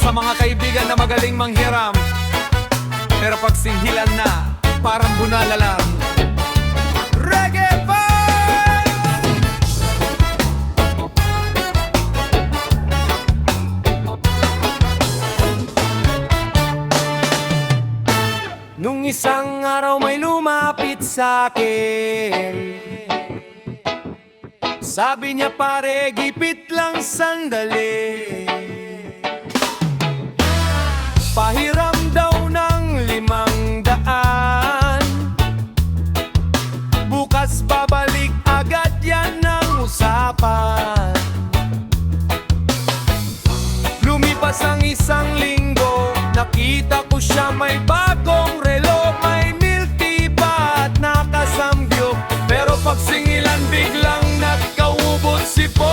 sa mga kaibigan na magaling manghiram, pero pag singhilan na, parang bunala lang. Reggae vibe! Nung isang araw may lumapit sa'kin, sabi niya, pare, gipit lang sandali. Pahiram daw ng 500, bukas babalik agad, yan ang usapan. Lumipas ang isang linggo, nakita ko siya may bagong relo, may milk tea pa at nakasamgyup. Pero pag singilan biglang nagkaubot sipon.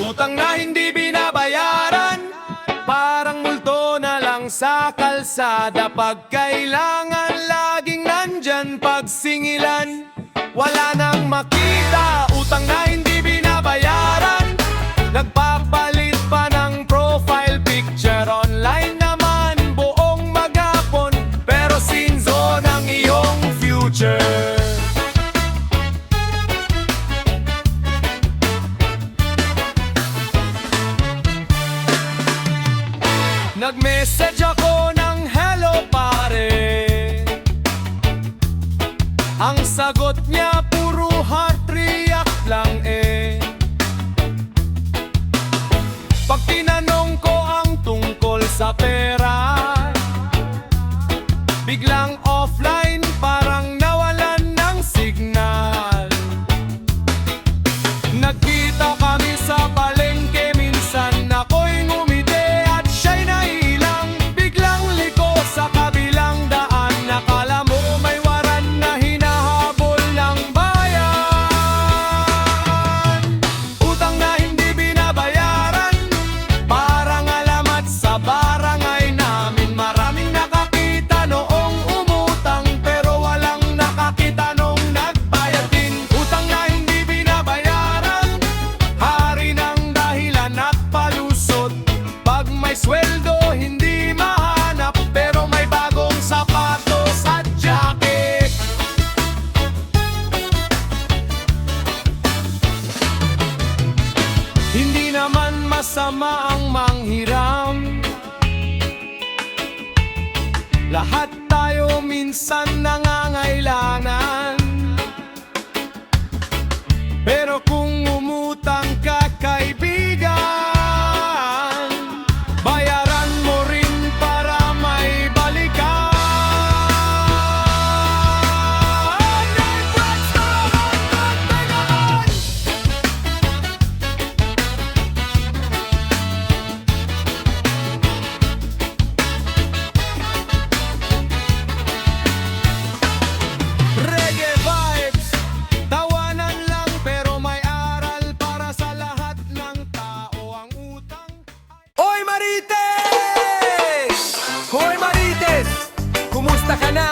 Utang na hindi binabayaran, parang multo na lang sa kalsada. Pag kailangan laging nandyan, pag singilan wala nang makita. Utang na hindi binabayaran, nagpapalit pa ng profile picture. Online naman buong maghapon, pero sinzo ng iyong future. Nag-message ako ng hello pare, ang sagot niya puro heart react lang eh. Pag tinanong ko ang tungkol sa pera, biglang offline, parang nawalan ng signal. Nagkita kami sa palengke, minsan ako'y ngumiti at siya'y nahilang. Biglang liko sa kabilang daan, nakala mo may waran na hinahabol ng bayan. Utang na hindi binabayaran, parang alamat sa barangay namin. Maraming nakakita noong umutang, pero walang nakakita nung nagbayad din. Utang na hindi binabayaran, hari ng dahilan at palusot. Pag may sweldo hindi mahanap, pero may bagong sapatos at jacket. Hindi naman masama ang manghiram, lahat tayo minsan nangangailangan. Pero kung umutang ka, kaibigan, bayaran mo rin para may balikan. Reggae vibes, tawanan lang pero may aral para sa lahat ng tao. Ang utang Oy Marites! Hoy Marites! Kumusta ka na?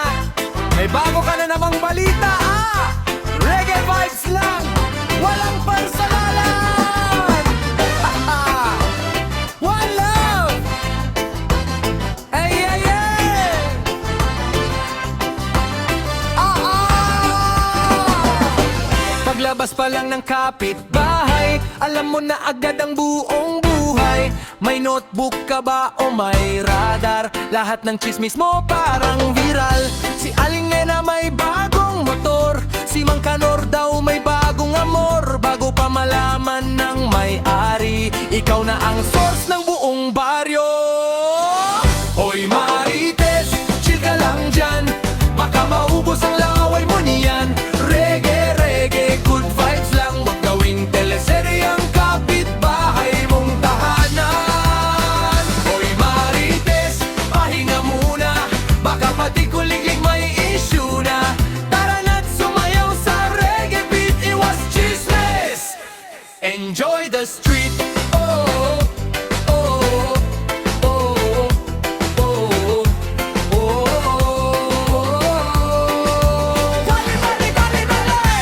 May bago ka na namang balita ah! Reggae vibes lang! Walang parsalalan! One love! Ay ay ay! Paglabas pa lang ng kapitbahay, alam mo na agad ang buong buhay. May notebook ka ba o may radar? Lahat ng chismis mo parang viral. Si Aling Nena may bagong motor, si Mang Kanor daw may bagong amor. Bago pa malaman ng may-ari, ikaw na ang source ng buong baryo. Hoy Marites, chill ka lang dyan, baka maubos ang laway mo niyan. Reggae, reggae, good vibes lang, wag gawing teleserye ang kapitbahay mong tahanan. Hoy Marites, pahinga muna, baka pati kuliglig may issue na. Tara na't sumayaw sa reggae beat, iwas chismis, enjoy the street. Oh, oh, oh, oh, oh, oh. Kali, kali, kali, kali!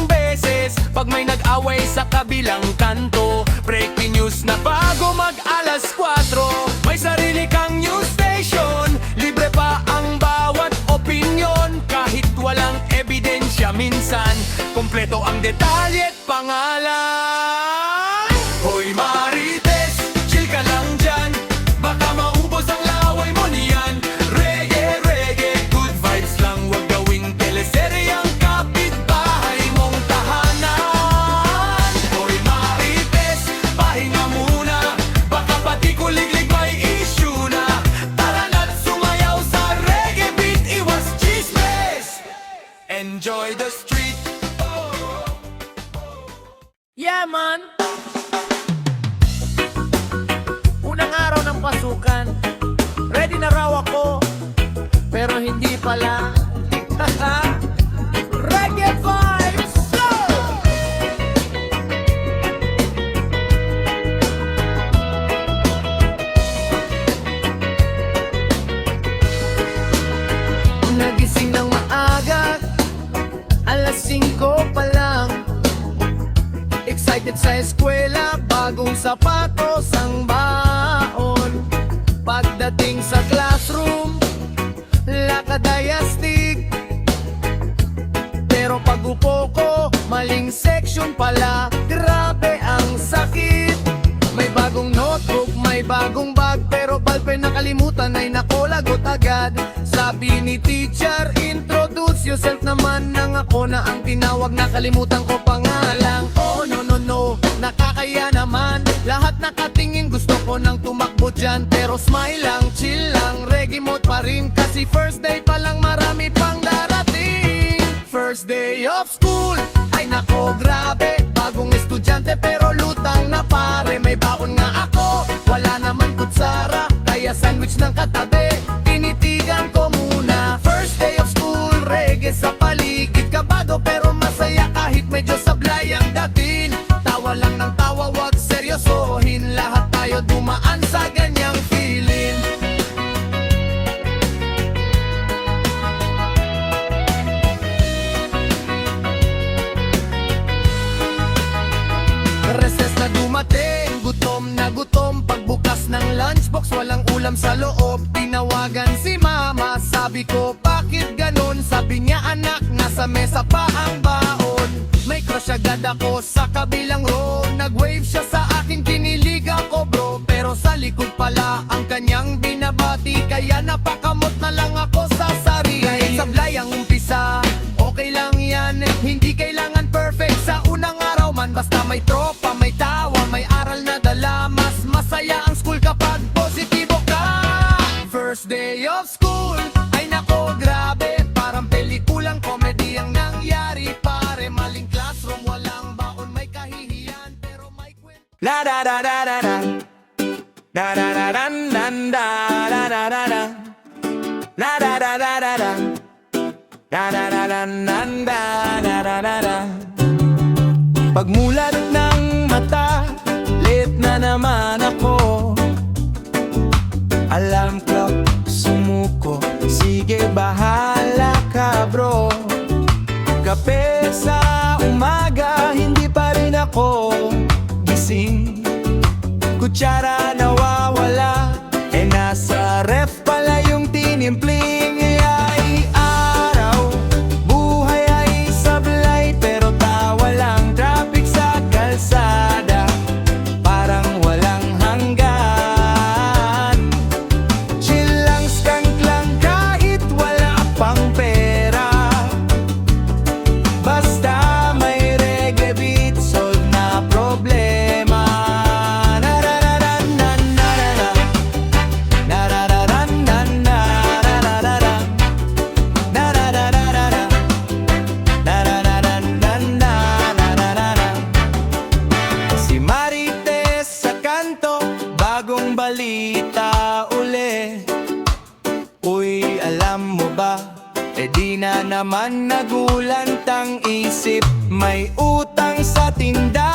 beses pag may nag-away sa kabilang kanto. Breaking news na bago mag-alas 4. May sarili kang news station, libre pa ang bawat opinyon. Kahit walang ebidensya minsan, kompleto ang detalye at pangalan. Hoy Marites, chill ka lang dyan, baka maubos ang laway mo niyan. Reggae, reggae, good vibes lang, wag gawing teleseryang kapitbahay mong tahanan. Hoy Marites, pahinga muna, baka pati kuliglig may issue na. Tara na't sumayaw sa reggae beat, iwas chismes, enjoy the street. Yeah, man! Unang araw ng pasukan, ready na raw ako, pero hindi pala. Reggae vibes, go! Nagising ng maaga, alas 5 pa lang. Excited sa eskwela, bagong sapatos ang baon. Pagdating sa classroom, lakad ay astig. Pero pag-upo ko, maling section pala, grabe ang sakit. May bagong notebook, may bagong bag, pero ballpen nakalimutan ay nakolagot agad. Sabi ni teacher, introduce yourself naman, nang ako na ang tinawag, nakalimutan ko pangalang. Oh no no no, nakakaya naman, lahat nakatingin, gusto ko nang tumakbo dyan. Pero smile lang, chill lang, reggae mode pa rin, kasi first day pa lang marami pang darating. First day of school, ay nako grabe, bagong estudyante pero lutang na pare. May baon nga ako, wala naman kutsara, kaya sandwich ng katabi, tinitigan ko muna. First day of school, reggae sa paligid, kabago pero masaya kahit medyo sablay ang dating. Tawa lang ng tawa, wag seryosohin, lahat tayo dumaan sa ganyang feeling. Recess na dumating, gutom na gutom, pagbukas ng lunchbox walang ulam sa loob. Tinawagan si mama, sabi ko bakit ganun? Sabi niya anak, nasa mesa pa ang baon. May crush agad ako sa kabilang row, nag-wave siya sa akin, kinilig ako bro. Pero sa likod pala ang kanyang binabati, kaya napakamot na lang ako sa sarili. Kahit sablay ang umpisa, okay lang yan, hindi kailangan perfect sa unang araw man. Basta may tropa, may tawa, may aral na dala, mas masaya ang school kapag positibo ka. First day of school, ay nako grabe, parang pelikulang comedy ang nangyari pare. Maling classroom, walang baon, may kahihiyan, pero may kwento. La da da da da da, da da da da da da da da da, la da da da da da, da da da da da da da da. Pagmulat ng mata, late na naman ako. Alarm clock sumuko, sige bahala ka bro. Kape sa umaga, hindi pa rin ako gising. Kutsara nawawala, nasa ref pala yung tinimpling. Ay araw, buhay ay sablay, pero tawa lang, traffic sa kalsada, parang walang hanggan. Chill lang, skank lang, kahit wala pang pera, basta may reggae beat, solve na problema. Si Marites sa kanto, bagong balita uli. Uy, alam mo ba, di na naman nagulantang isip, may utang sa tindahan.